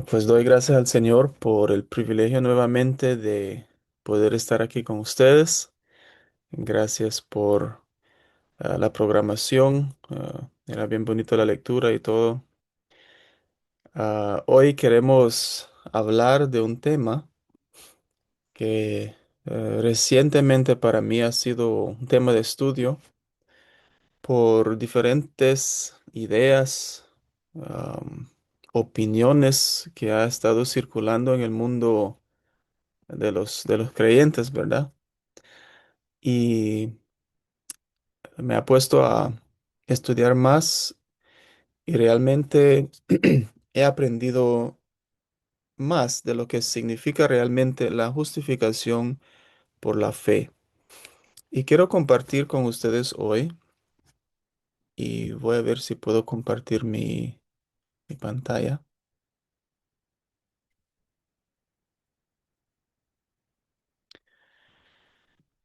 Pues doy gracias al Señor por el privilegio nuevamente de poder estar aquí con ustedes. Gracias por la programación. Era bien bonito la lectura y todo. Hoy queremos hablar de un tema que recientemente para mí ha sido un tema de estudio por diferentes ideas, am, opiniones que ha estado circulando en el mundo de los creyentes, ¿verdad? Y me ha puesto a estudiar más y realmente he aprendido más de lo que significa realmente la justificación por la fe. Y quiero compartir con ustedes hoy, y voy a ver si puedo compartir mi pantalla.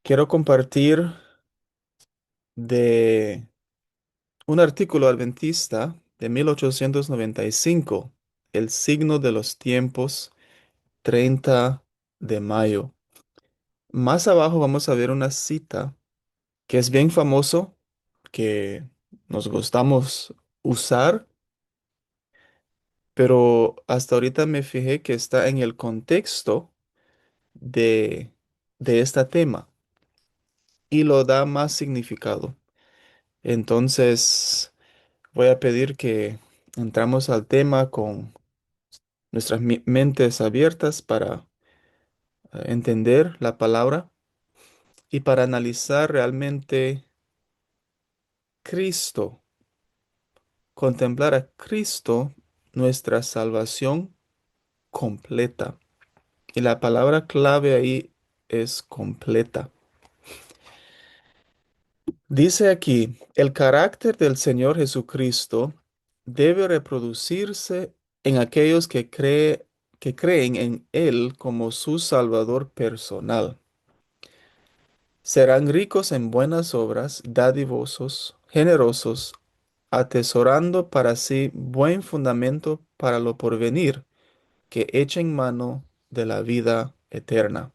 Quiero compartir de un artículo adventista de 1895, El signo de los tiempos, 30 de mayo. Más abajo vamos a ver una cita que es bien famoso, que nos gustamos usar, pero hasta ahorita me fijé que está en el contexto de, de este tema y lo da más significado. Entonces, voy a pedir que entramos al tema con nuestras mentes abiertas para entender la palabra y para analizar realmente Cristo, contemplar a Cristo, nuestra salvación completa. Y la palabra clave ahí es completa. Dice aquí, el carácter del Señor Jesucristo debe reproducirse en aquellos que creen en Él como su Salvador personal. Serán ricos en buenas obras, dadivosos, generosos, atesorando para sí buen fundamento para lo porvenir, que echen mano de la vida eterna.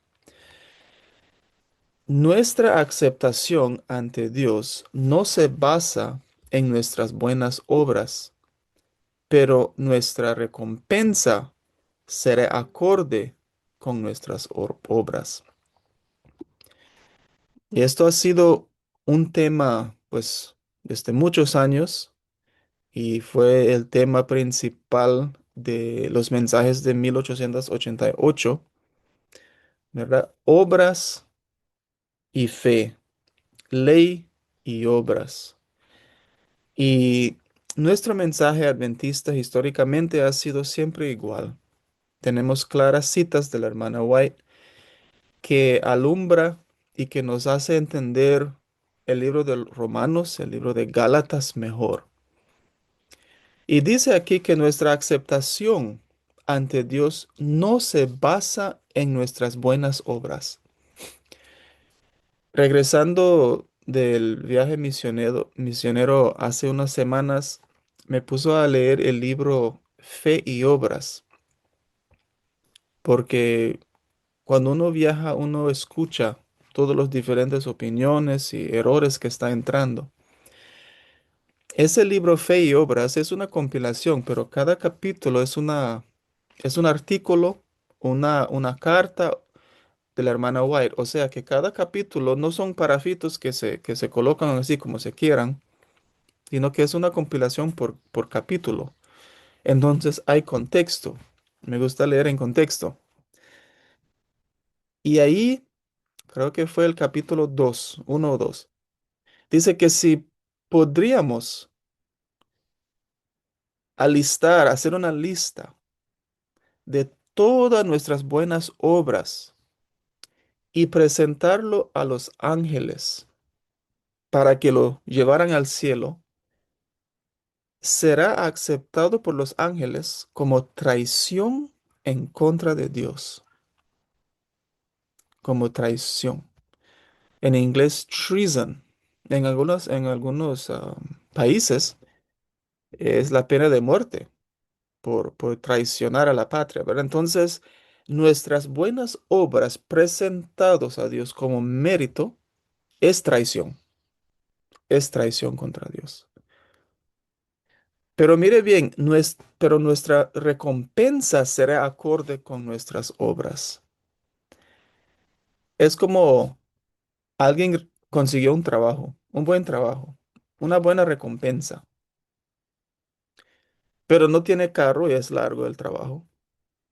Nuestra aceptación ante Dios no se basa en nuestras buenas obras, pero nuestra recompensa será acorde con nuestras obras. Y esto ha sido un tema, pues, desde muchos años y fue el tema principal de los mensajes de 1888, ¿verdad? Obras y fe, ley y obras. Y nuestro mensaje adventista históricamente ha sido siempre igual. Tenemos claras citas de la hermana White que alumbra y que nos hace entender el libro de Romanos, el libro de Gálatas mejor. Y dice aquí que nuestra aceptación ante Dios no se basa en nuestras buenas obras. Regresando del viaje misionero hace unas semanas, me puso a leer el libro Fe y Obras, porque cuando uno viaja, uno escucha todas las diferentes opiniones y errores que está entrando. Ese libro Fe y Obras es una compilación, pero cada capítulo es un artículo, una carta de la hermana White. O sea que cada capítulo no son parafitos que se colocan así como se quieran, sino que es una compilación por capítulo. Entonces hay contexto. Me gusta leer en contexto. Y ahí creo que fue el capítulo 2, 1 o 2. Dice que si podríamos hacer una lista de todas nuestras buenas obras y presentarlo a los ángeles para que lo llevaran al cielo, será aceptado por los ángeles como traición en contra de Dios, como traición. En inglés, treason. En algunos países es la pena de muerte por traicionar a la patria, ¿verdad? Entonces, nuestras buenas obras presentados a Dios como mérito es traición contra Dios. Pero mire bien, pero nuestra recompensa será acorde con nuestras obras. Es como alguien consiguió un trabajo, un buen trabajo, una buena recompensa, pero no tiene carro y es largo el trabajo,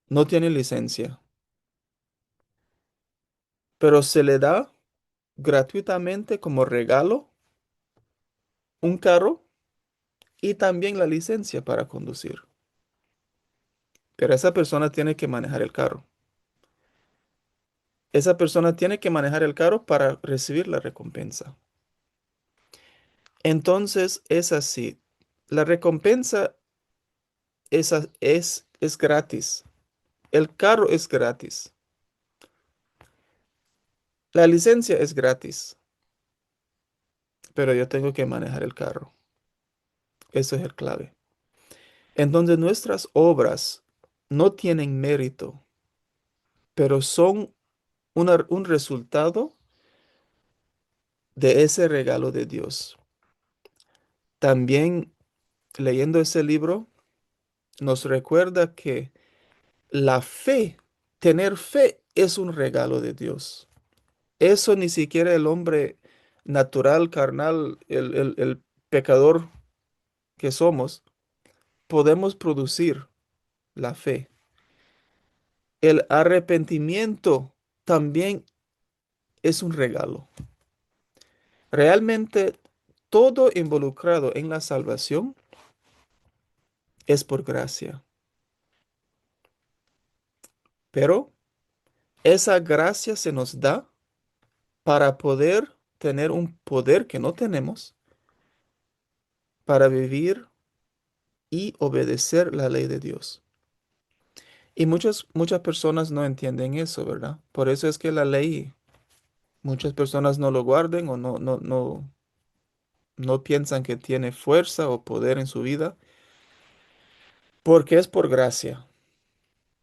no tiene licencia, pero se le da gratuitamente como regalo un carro y también la licencia para conducir. Pero esa persona tiene que manejar el carro. Esa persona tiene que manejar el carro para recibir la recompensa. Entonces es así. La recompensa es gratis. El carro es gratis. La licencia es gratis, pero yo tengo que manejar el carro. Eso es el clave. Entonces nuestras obras no tienen mérito, pero son un resultado de ese regalo de Dios. También leyendo ese libro nos recuerda que la fe, tener fe es un regalo de Dios. Eso ni siquiera el hombre natural, carnal, el pecador que somos, podemos producir la fe. El arrepentimiento también es un regalo. Realmente todo involucrado en la salvación es por gracia. Pero esa gracia se nos da para poder tener un poder que no tenemos, para vivir y obedecer la ley de Dios. Y muchas personas no entienden eso, ¿verdad? Por eso es que la ley, muchas personas no lo guarden o no piensan que tiene fuerza o poder en su vida, porque es por gracia.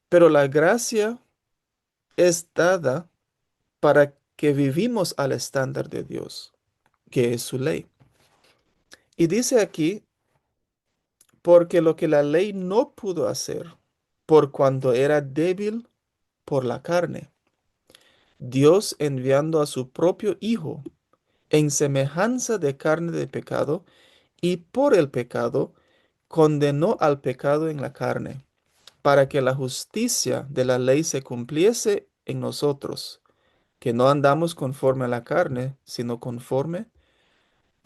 Pero la gracia es dada para que vivimos al estándar de Dios, que es su ley. Y dice aquí, porque lo que la ley no pudo hacer, por cuanto era débil por la carne, Dios enviando a su propio Hijo en semejanza de carne de pecado, y por el pecado condenó al pecado en la carne, para que la justicia de la ley se cumpliese en nosotros, que no andamos conforme a la carne, sino conforme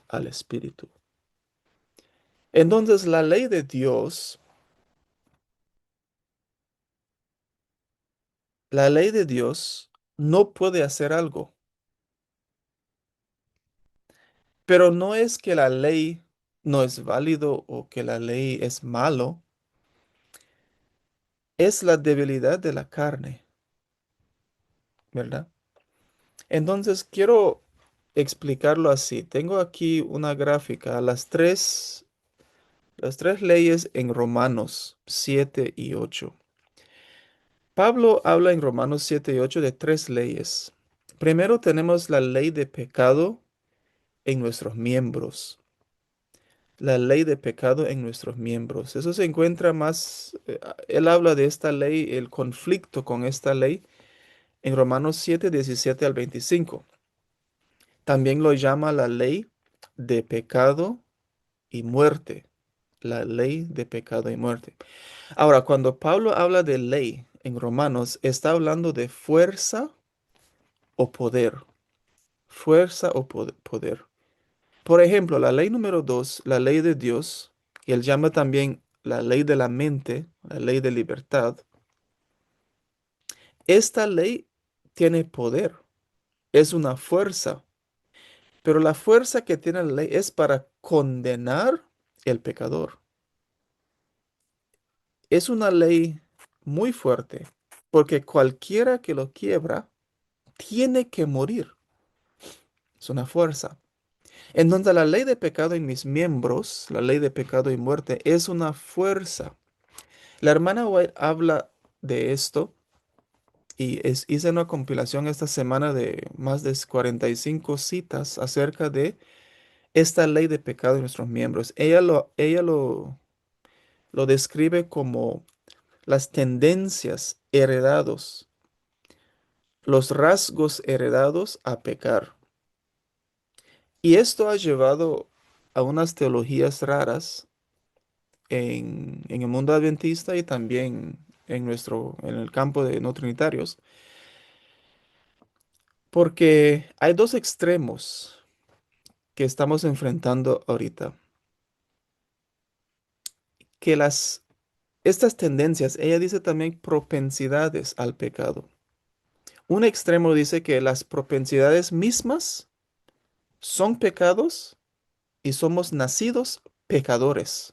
al Espíritu. Entonces la ley de Dios no puede hacer algo, pero no es que la ley no es válido o que la ley es malo, es la debilidad de la carne, ¿verdad? Entonces quiero explicarlo así. Tengo aquí una gráfica, las tres leyes en Romanos 7 y 8. Pablo habla en Romanos 7 y 8 de tres leyes. Primero tenemos la ley de pecado en nuestros miembros. La ley de pecado en nuestros miembros. Eso se encuentra más, él habla de esta ley, el conflicto con esta ley en Romanos 7 17 al 25. También lo llama la ley de pecado y muerte. La ley de pecado y muerte. Ahora, cuando Pablo habla de ley en Romanos, está hablando de fuerza o poder. Fuerza o poder. Por ejemplo, la ley número 2, la ley de Dios, y él llama también la ley de la mente, la ley de libertad. Esta ley tiene poder, es una fuerza, pero la fuerza que tiene la ley es para condenar el pecador. Es una ley muy fuerte, porque cualquiera que lo quiebra tiene que morir. Es una fuerza. En donde la ley de pecado en mis miembros, la ley de pecado y muerte, es una fuerza. La hermana White habla de esto y hice una compilación esta semana de más de 45 citas acerca de esta ley de pecado en nuestros miembros. Lo describe como las tendencias heredados, los rasgos heredados a pecar. Y esto ha llevado a unas teologías raras en el mundo adventista y también en el campo de no trinitarios, porque hay dos extremos que estamos enfrentando ahorita, que estas tendencias, ella dice también propensidades al pecado. Un extremo dice que las propensidades mismas son pecados y somos nacidos pecadores.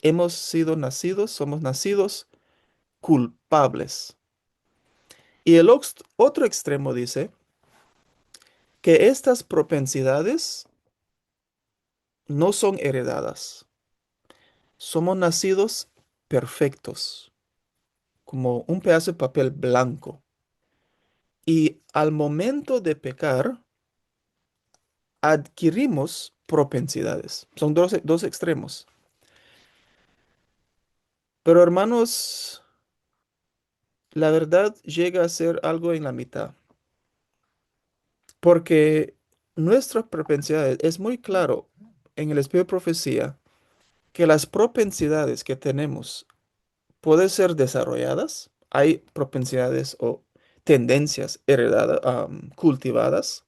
Somos nacidos culpables. Y el otro extremo dice que estas propensidades no son heredadas. Somos nacidos perfectos, como un pedazo de papel blanco. Y al momento de pecar, adquirimos propensidades. Son dos extremos. Pero hermanos, la verdad llega a ser algo en la mitad. Porque nuestras propensidades, es muy claro en el Espíritu de Profecía que las propensidades que tenemos pueden ser desarrolladas. Hay propensidades o tendencias heredadas, cultivadas,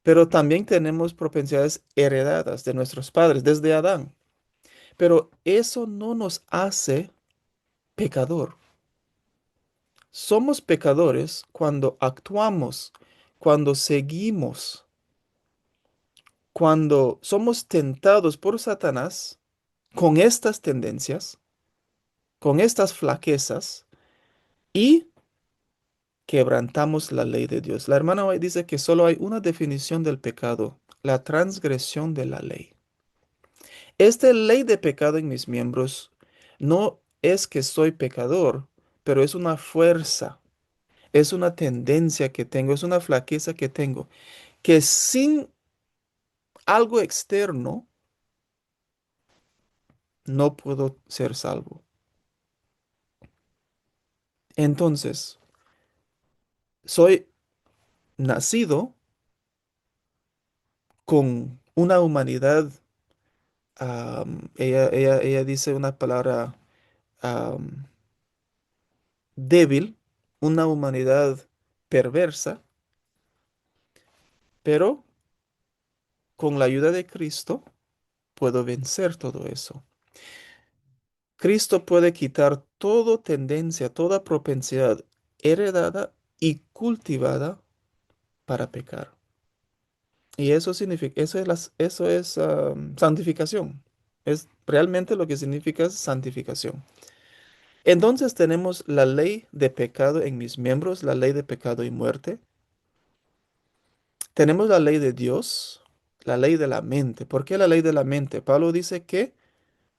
pero también tenemos propensidades heredadas de nuestros padres desde Adán. Pero eso no nos hace pecador. Somos pecadores cuando actuamos, cuando seguimos, cuando somos tentados por Satanás con estas tendencias, con estas flaquezas y quebrantamos la ley de Dios. La hermana White dice que solo hay una definición del pecado, la transgresión de la ley. Esta ley de pecado en mis miembros no es que soy pecador, pero es una fuerza, es una tendencia que tengo, es una flaqueza que tengo, que sin algo externo no puedo ser salvo. Entonces, soy nacido con una humanidad, ella dice una palabra am, débil, una humanidad perversa, pero con la ayuda de Cristo puedo vencer todo eso. Cristo puede quitar toda tendencia, toda propensidad heredada y cultivada para pecar. Y eso significa, eso es santificación. Es realmente lo que significa es santificación. Entonces tenemos la ley de pecado en mis miembros, la ley de pecado y muerte. Tenemos la ley de Dios, la ley de la mente. ¿Por qué la ley de la mente? Pablo dice que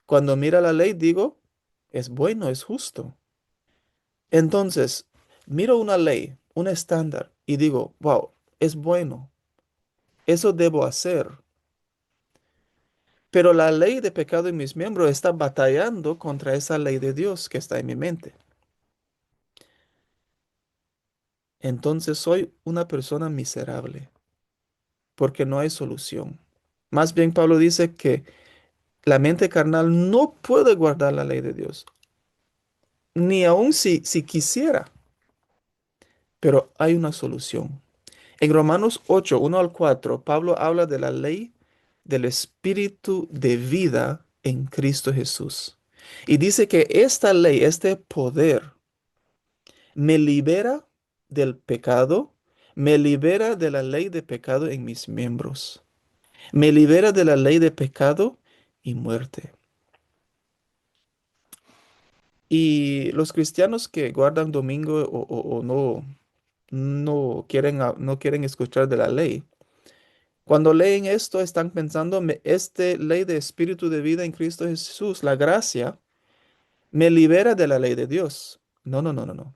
cuando mira la ley, digo, es bueno, es justo. Entonces, miro una ley, un estándar, y digo, wow, es bueno, eso debo hacer. Pero la ley de pecado en mis miembros está batallando contra esa ley de Dios que está en mi mente. Entonces soy una persona miserable, porque no hay solución. Más bien, Pablo dice que la mente carnal no puede guardar la ley de Dios, ni aun si quisiera, pero hay una solución. En Romanos 8, 1 al 4, Pablo habla de la ley del Espíritu de vida en Cristo Jesús. Y dice que esta ley, este poder, me libera del pecado, me libera de la ley de pecado en mis miembros, me libera de la ley de pecado y muerte. Y los cristianos que guardan domingo o no quieren escuchar de la ley, cuando leen esto están pensando, este ley de espíritu de vida en Cristo Jesús, la gracia, Me libera de la ley de Dios. No, no, no, no, no.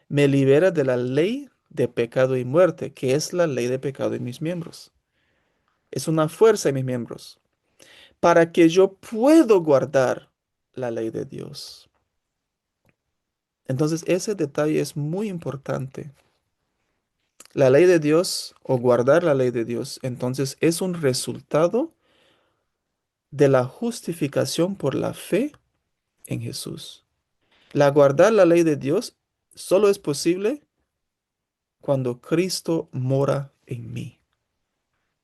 Me libera de la ley de pecado y muerte, que es la ley de pecado en mis miembros. Es una fuerza en mis miembros, para que yo puedo guardar la ley de Dios. Entonces, ese detalle es muy importante. La ley de Dios o guardar la ley de Dios, entonces es un resultado de la justificación por la fe en Jesús. Guardar la ley de Dios solo es posible cuando Cristo mora en mí.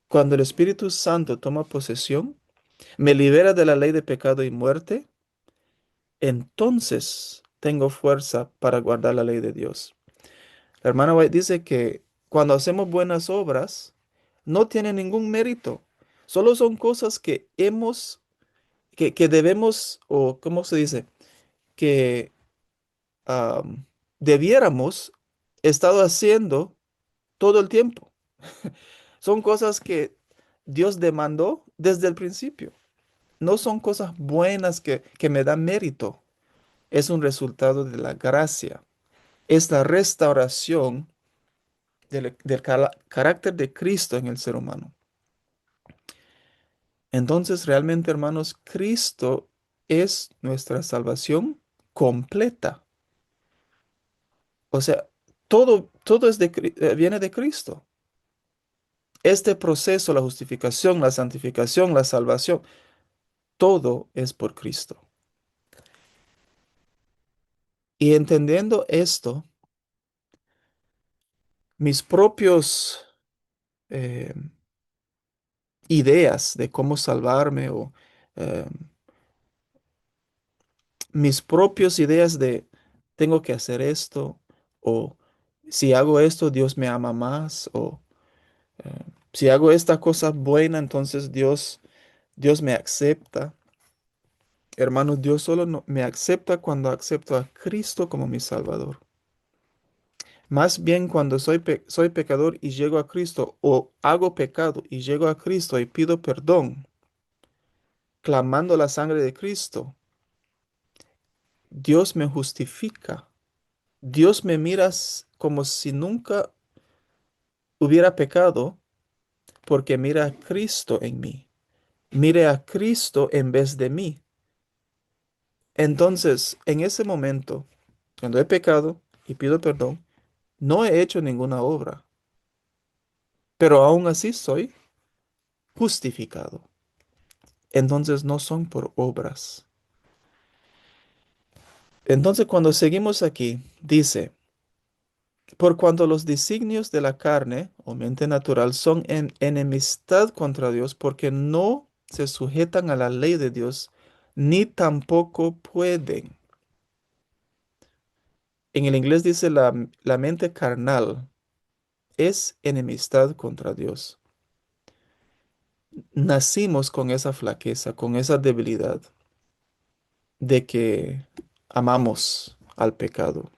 Cuando el Espíritu Santo toma posesión, me libera de la ley de pecado y muerte, entonces tengo fuerza para guardar la ley de Dios. La hermana White dice que cuando hacemos buenas obras, no tiene ningún mérito. Solo son cosas que que debemos, o ¿cómo se dice? Que am, debiéramos estado haciendo todo el tiempo. Son cosas que Dios demandó desde el principio. No son cosas buenas que me dan mérito. Es un resultado de la gracia. Es la restauración del carácter de Cristo en el ser humano. Entonces, realmente, hermanos, Cristo es nuestra salvación completa. O sea, todo viene de Cristo. Este proceso, la justificación, la santificación, la salvación, todo es por Cristo. Y entendiendo esto, mis propios eh, ideas de cómo salvarme o eh, mis propias ideas de tengo que hacer esto o si hago esto, Dios me ama más o eh, si hago esta cosa buena, entonces Dios me acepta. Hermanos, Dios solo me acepta cuando acepto a Cristo como mi Salvador. Más bien cuando soy pecador y llego a Cristo o hago pecado y llego a Cristo y pido perdón, clamando la sangre de Cristo, Dios me justifica. Dios me mira como si nunca hubiera pecado porque mira a Cristo en mí. Mire a Cristo en vez de mí. Entonces, en ese momento, cuando he pecado y pido perdón, no he hecho ninguna obra, pero aún así soy justificado. Entonces no son por obras. Entonces cuando seguimos aquí, dice, por cuanto los designios de la carne o mente natural son en enemistad contra Dios, porque no se sujetan a la ley de Dios, ni tampoco pueden. En el inglés dice la mente carnal es enemistad contra Dios. Nacimos con esa flaqueza, con esa debilidad de que amamos al pecado.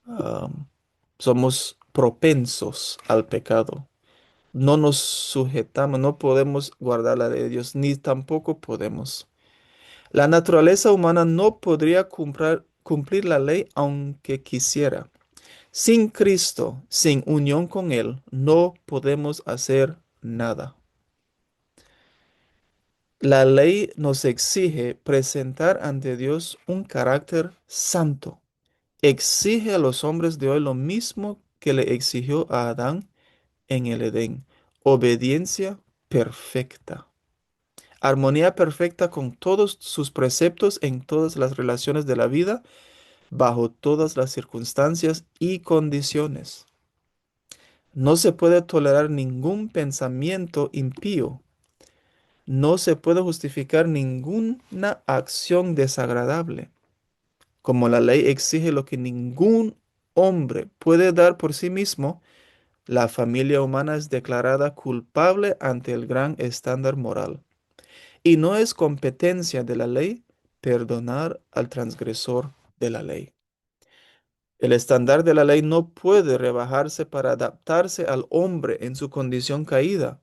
Am, Somos propensos al pecado. No nos sujetamos, no podemos guardar la ley de Dios, ni tampoco podemos. La naturaleza humana no podría cumplir la ley aunque quisiera. Sin Cristo, sin unión con Él, no podemos hacer nada. La ley nos exige presentar ante Dios un carácter santo. Exige a los hombres de hoy lo mismo que le exigió a Adán en el Edén. Obediencia perfecta. Armonía perfecta con todos sus preceptos en todas las relaciones de la vida, bajo todas las circunstancias y condiciones. No se puede tolerar ningún pensamiento impío. No se puede justificar ninguna acción desagradable. Como la ley exige lo que ningún hombre puede dar por sí mismo, la familia humana es declarada culpable ante el gran estándar moral. Y no es competencia de la ley perdonar al transgresor de la ley. El estándar de la ley no puede rebajarse para adaptarse al hombre en su condición caída.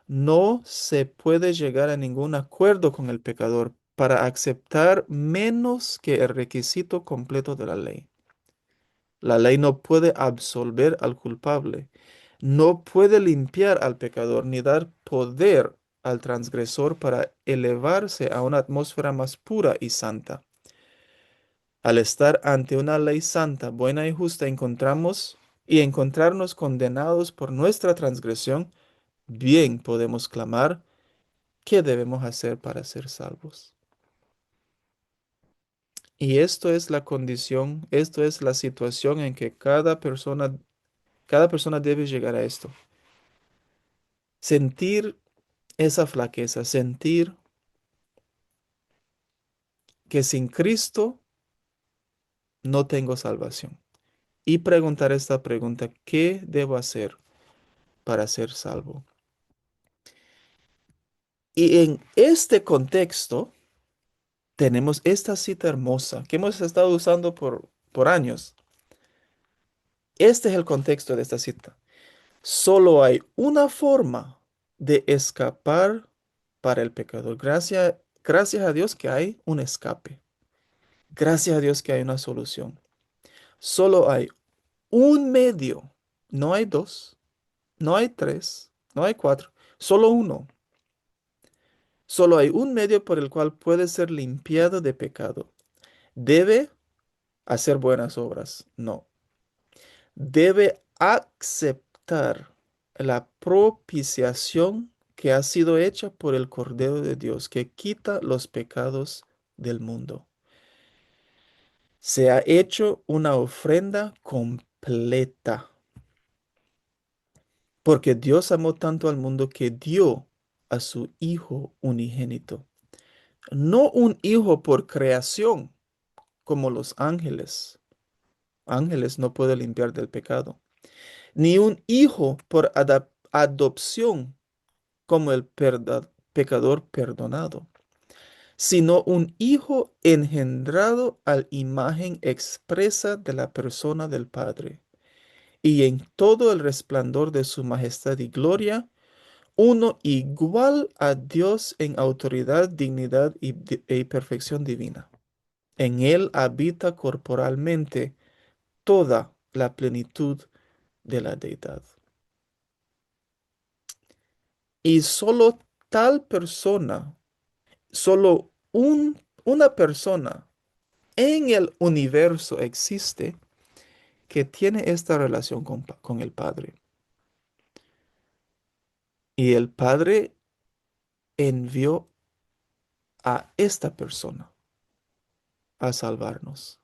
No se puede llegar a ningún acuerdo con el pecador para aceptar menos que el requisito completo de la ley. La ley no puede absolver al culpable, no puede limpiar al pecador ni dar poder al transgresor para elevarse a una atmósfera más pura y santa. Al estar ante una ley santa, buena y justa, encontrarnos condenados por nuestra transgresión, bien podemos clamar, ¿qué debemos hacer para ser salvos? Y esto es la condición, esto es la situación en que cada persona debe llegar a esto. Sentir esa flaqueza, sentir que sin Cristo no tengo salvación. Y preguntar esta pregunta, ¿qué debo hacer para ser salvo? Y en este contexto tenemos esta cita hermosa que hemos estado usando por años. Este es el contexto de esta cita. Solo hay una forma de escapar para el pecador. Gracias a Dios que hay un escape. Gracias a Dios que hay una solución. Solo hay un medio. No hay dos, no hay tres, no hay cuatro. Solo uno. Solo hay un medio por el cual puede ser limpiado de pecado. ¿Debe hacer buenas obras? No. Debe aceptar la propiciación que ha sido hecha por el Cordero de Dios, que quita los pecados del mundo. Se ha hecho una ofrenda completa, porque Dios amó tanto al mundo que dio a su Hijo unigénito. No un hijo por creación, como los ángeles. Ángeles no pueden limpiar del pecado. Ni un hijo por adopción, como el pecador perdonado, sino un hijo engendrado a imagen expresa de la persona del Padre, y en todo el resplandor de su majestad y gloria, uno igual a Dios en autoridad, dignidad y perfección divina. En él habita corporalmente toda la plenitud de la deidad. Y solo tal persona, una persona en el universo existe que tiene esta relación con el Padre. Y el Padre envió a esta persona a salvarnos.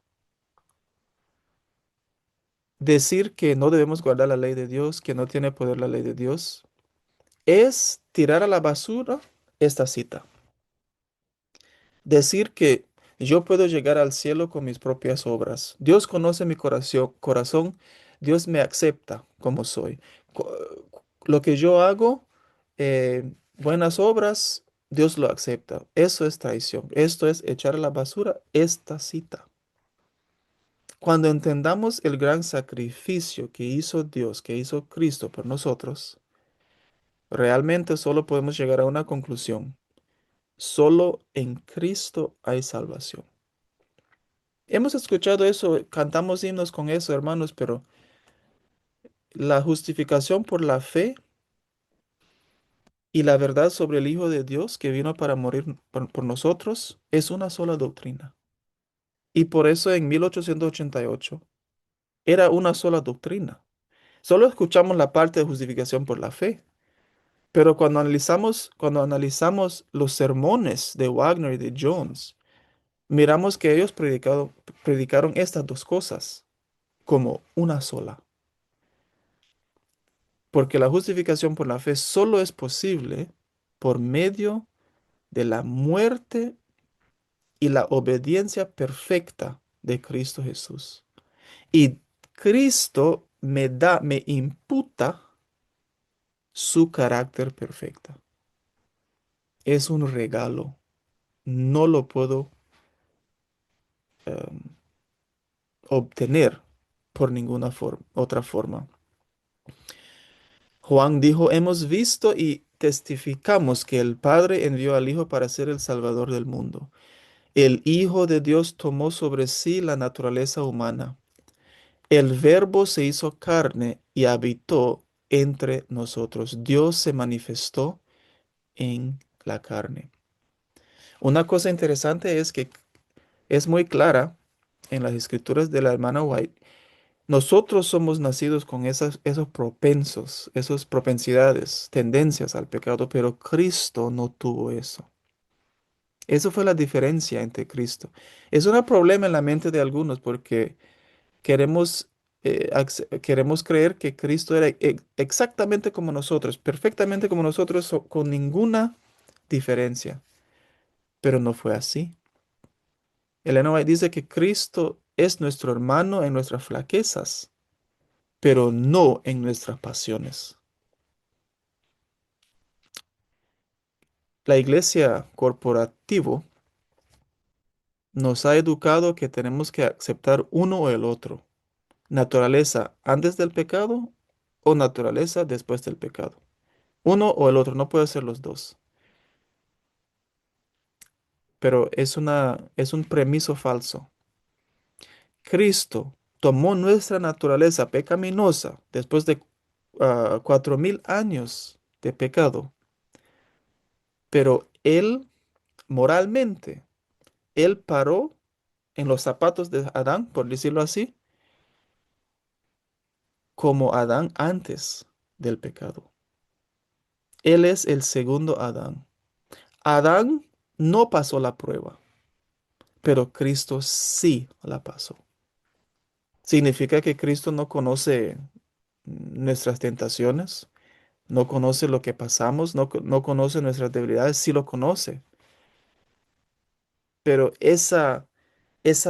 Decir que no debemos guardar la ley de Dios, que no tiene poder la ley de Dios, es tirar a la basura esta cita. Decir que yo puedo llegar al cielo con mis propias obras. Dios conoce mi corazón, Dios me acepta como soy. Co- Lo que yo hago, buenas obras, Dios lo acepta. Eso es traición. Esto es echar a la basura esta cita. Cuando entendamos el gran sacrificio que hizo Dios, que hizo Cristo por nosotros, realmente solo podemos llegar a una conclusión. Solo en Cristo hay salvación. Hemos escuchado eso, cantamos himnos con eso, hermanos, pero la justificación por la fe y la verdad sobre el Hijo de Dios que vino para morir por nosotros es una sola doctrina. Y por eso en 1888 era una sola doctrina. Solo escuchamos la parte de justificación por la fe. Pero cuando analizamos los sermones de Wagner y de Jones, miramos que ellos predicaron estas dos cosas como una sola. Porque la justificación por la fe solo es posible por medio de la muerte y la obediencia perfecta de Cristo Jesús. Y Cristo me imputa su carácter perfecto. Es un regalo. No lo puedo em, obtener por ninguna otra forma. Juan dijo, hemos visto y testificamos que el Padre envió al Hijo para ser el Salvador del mundo. El Hijo de Dios tomó sobre sí la naturaleza humana. El Verbo se hizo carne y habitó entre nosotros. Dios se manifestó en la carne. Una cosa interesante es que es muy clara en las escrituras de la hermana White. Nosotros somos nacidos con esos propensos, esas propensidades, tendencias al pecado, pero Cristo no tuvo eso. Eso fue la diferencia entre Cristo. Es un problema en la mente de algunos porque queremos, queremos creer que Cristo era exactamente como nosotros, perfectamente como nosotros, con ninguna diferencia, pero no fue así. Elena White dice que Cristo es nuestro hermano en nuestras flaquezas, pero no en nuestras pasiones. La iglesia corporativo nos ha educado que tenemos que aceptar uno o el otro. Naturaleza antes del pecado o naturaleza después del pecado. Uno o el otro, no puede ser los dos. Pero es un premiso falso. Cristo tomó nuestra naturaleza pecaminosa después de 4000 años de pecado, pero Él moralmente, Él paró en los zapatos de Adán, por decirlo así, como Adán antes del pecado. Él es el segundo Adán. Adán no pasó la prueba, pero Cristo sí la pasó. Significa que Cristo no conoce nuestras tentaciones, no conoce lo que pasamos, no conoce nuestras debilidades, sí lo conoce, pero esa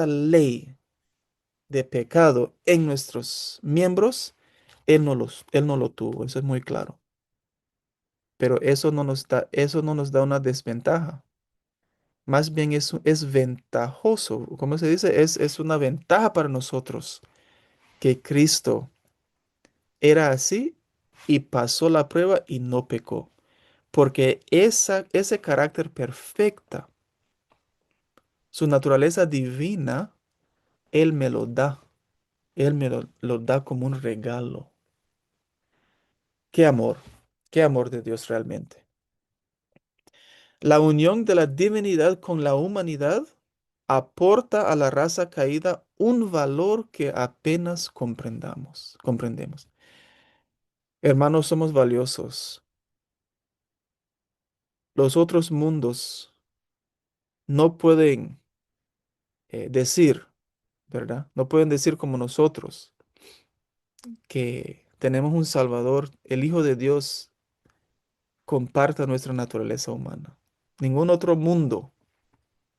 ley de pecado en nuestros miembros, Él no lo tuvo, eso es muy claro. Pero eso no nos da una desventaja. Más bien es ventajoso, ¿cómo se dice? Es una ventaja para nosotros que Cristo era así y pasó la prueba y no pecó. Porque ese carácter perfecta, su naturaleza divina, Él me lo da. Él me lo da como un regalo. Qué amor de Dios realmente. La unión de la divinidad con la humanidad aporta a la raza caída un valor que apenas comprendemos. Hermanos, somos valiosos. Los otros mundos no pueden decir, ¿verdad? No pueden decir como nosotros que tenemos un Salvador, el Hijo de Dios comparta nuestra naturaleza humana. Ningún otro mundo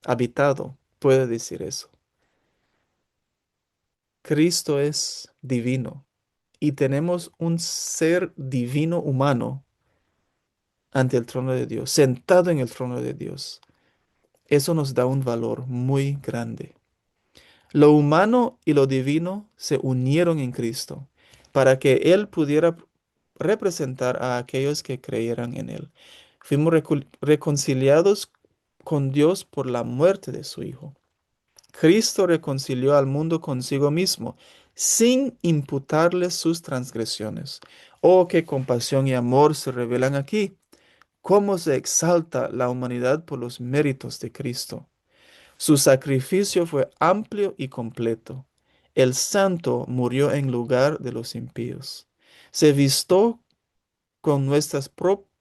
habitado puede decir eso. Cristo es divino y tenemos un ser divino humano ante el trono de Dios, sentado en el trono de Dios. Eso nos da un valor muy grande. Lo humano y lo divino se unieron en Cristo para que Él pudiera representar a aquellos que creyeran en Él. Fuimos reconciliados con Dios por la muerte de su Hijo. Cristo reconcilió al mundo consigo mismo, sin imputarles sus transgresiones. Oh, qué compasión y amor se revelan aquí. Cómo se exalta la humanidad por los méritos de Cristo. Su sacrificio fue amplio y completo. El santo murió en lugar de los impíos. Se vistió con nuestras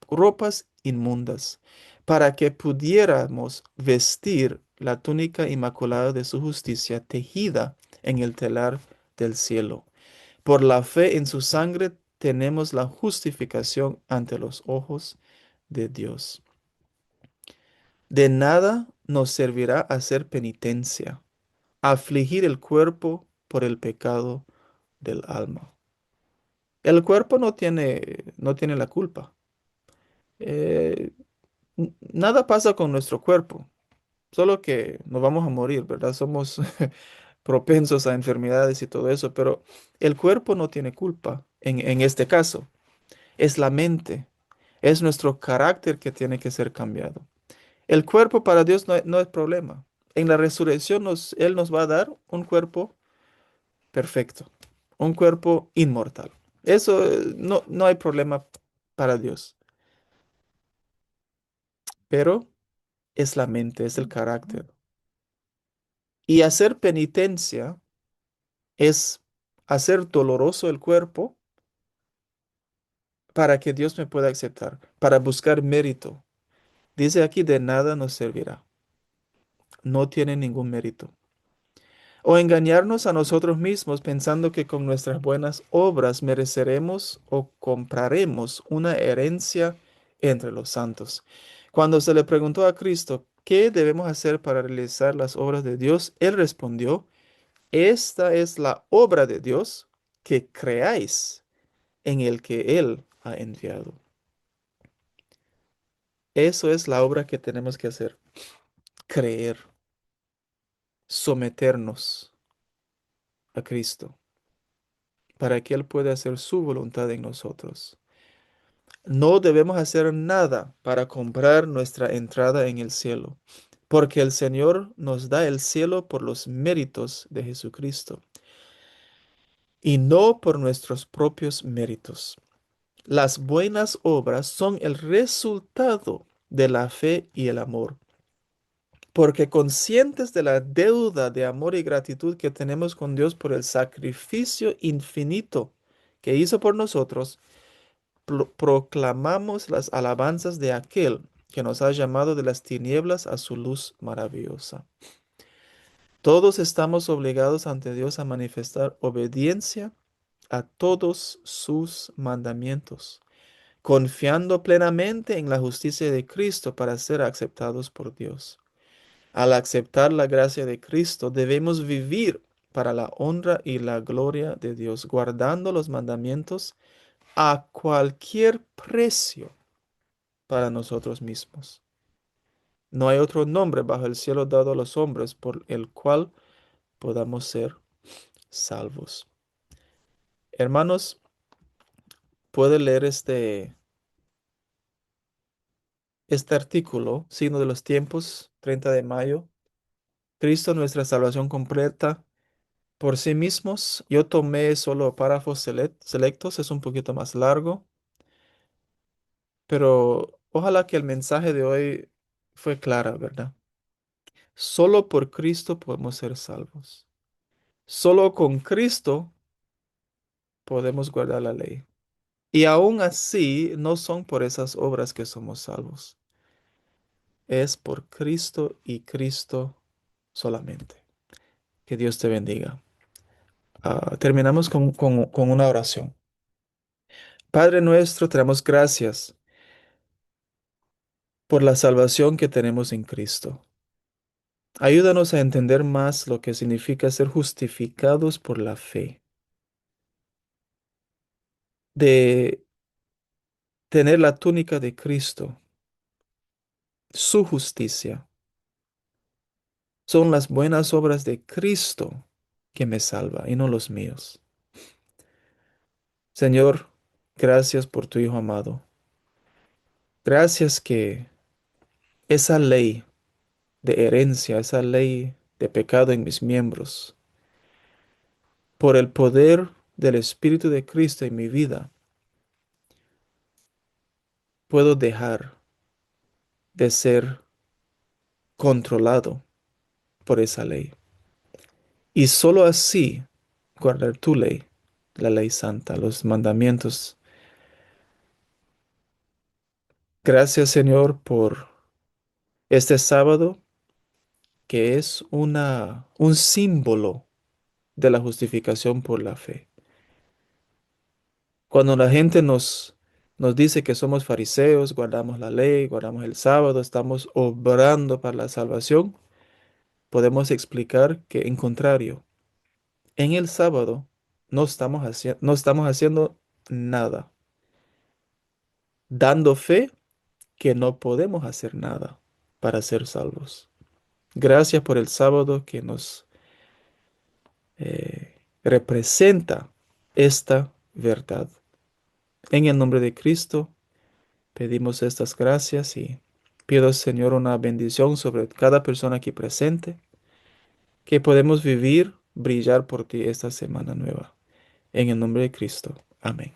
ropas inmundas, para que pudiéramos vestir la túnica inmaculada de su justicia tejida en el telar del cielo. Por la fe en su sangre tenemos la justificación ante los ojos de Dios. De nada nos servirá hacer penitencia, afligir el cuerpo por el pecado del alma. El cuerpo no tiene la culpa. Eh, Nada pasa con nuestro cuerpo, solo que nos vamos a morir, ¿verdad? Somos propensos a enfermedades y todo eso, pero el cuerpo no tiene culpa en este caso. Es la mente. Es nuestro carácter que tiene que ser cambiado. El cuerpo para Dios no es problema. En la resurrección Él nos va a dar un cuerpo perfecto, un cuerpo inmortal. Eso no hay problema para Dios, pero es la mente, es el carácter. Y hacer penitencia es hacer doloroso el cuerpo para que Dios me pueda aceptar, para buscar mérito. Dice aquí, de nada nos servirá. No tiene ningún mérito. O engañarnos a nosotros mismos pensando que con nuestras buenas obras mereceremos o compraremos una herencia entre los santos. Cuando se le preguntó a Cristo, ¿qué debemos hacer para realizar las obras de Dios? Él respondió, esta es la obra de Dios, que creáis en el que Él ha enviado. Eso es la obra que tenemos que hacer, creer, someternos a Cristo, para que Él pueda hacer su voluntad en nosotros. No debemos hacer nada para comprar nuestra entrada en el cielo, porque el Señor nos da el cielo por los méritos de Jesucristo y no por nuestros propios méritos. Las buenas obras son el resultado de la fe y el amor, porque conscientes de la deuda de amor y gratitud que tenemos con Dios por el sacrificio infinito que hizo por nosotros, proclamamos las alabanzas de aquel que nos ha llamado de las tinieblas a su luz maravillosa. Todos estamos obligados ante Dios a manifestar obediencia a todos sus mandamientos, confiando plenamente en la justicia de Cristo para ser aceptados por Dios. Al aceptar la gracia de Cristo, debemos vivir para la honra y la gloria de Dios, guardando los mandamientos a cualquier precio para nosotros mismos. No hay otro nombre bajo el cielo dado a los hombres por el cual podamos ser salvos. Hermanos, puede leer este artículo, Signo de los Tiempos, 30 de mayo. Cristo, nuestra salvación completa por sí mismos. Yo tomé solo párrafos selectos, es un poquito más largo, pero ojalá que el mensaje de hoy fue clara, ¿verdad? Solo por Cristo podemos ser salvos. Solo con Cristo podemos guardar la ley. Y aún así, no son por esas obras que somos salvos. Es por Cristo y Cristo solamente. Que Dios te bendiga. Terminamos con una oración. Padre nuestro, te damos gracias por la salvación que tenemos en Cristo. Ayúdanos a entender más lo que significa ser justificados por la fe, de tener la túnica de Cristo, su justicia. Son las buenas obras de Cristo que me salva y no los míos. Señor, gracias por tu Hijo amado. Gracias que esa ley de herencia, esa ley de pecado en mis miembros, por el poder del Espíritu de Cristo en mi vida, puedo dejar de ser controlado por esa ley. Y solo así guardar tu ley, la ley santa, los mandamientos. Gracias, Señor, por este sábado que es un símbolo de la justificación por la fe. Cuando la gente nos dice que somos fariseos, guardamos la ley, guardamos el sábado, estamos obrando para la salvación, podemos explicar que en contrario, en el sábado no estamos haciendo nada, dando fe que no podemos hacer nada para ser salvos. Gracias por el sábado que nos representa esta verdad. En el nombre de Cristo Pedimos estas gracias y pido, Señor, una bendición sobre cada persona aquí presente, que podemos vivir, brillar por ti esta semana nueva. En el nombre de Cristo. Amén.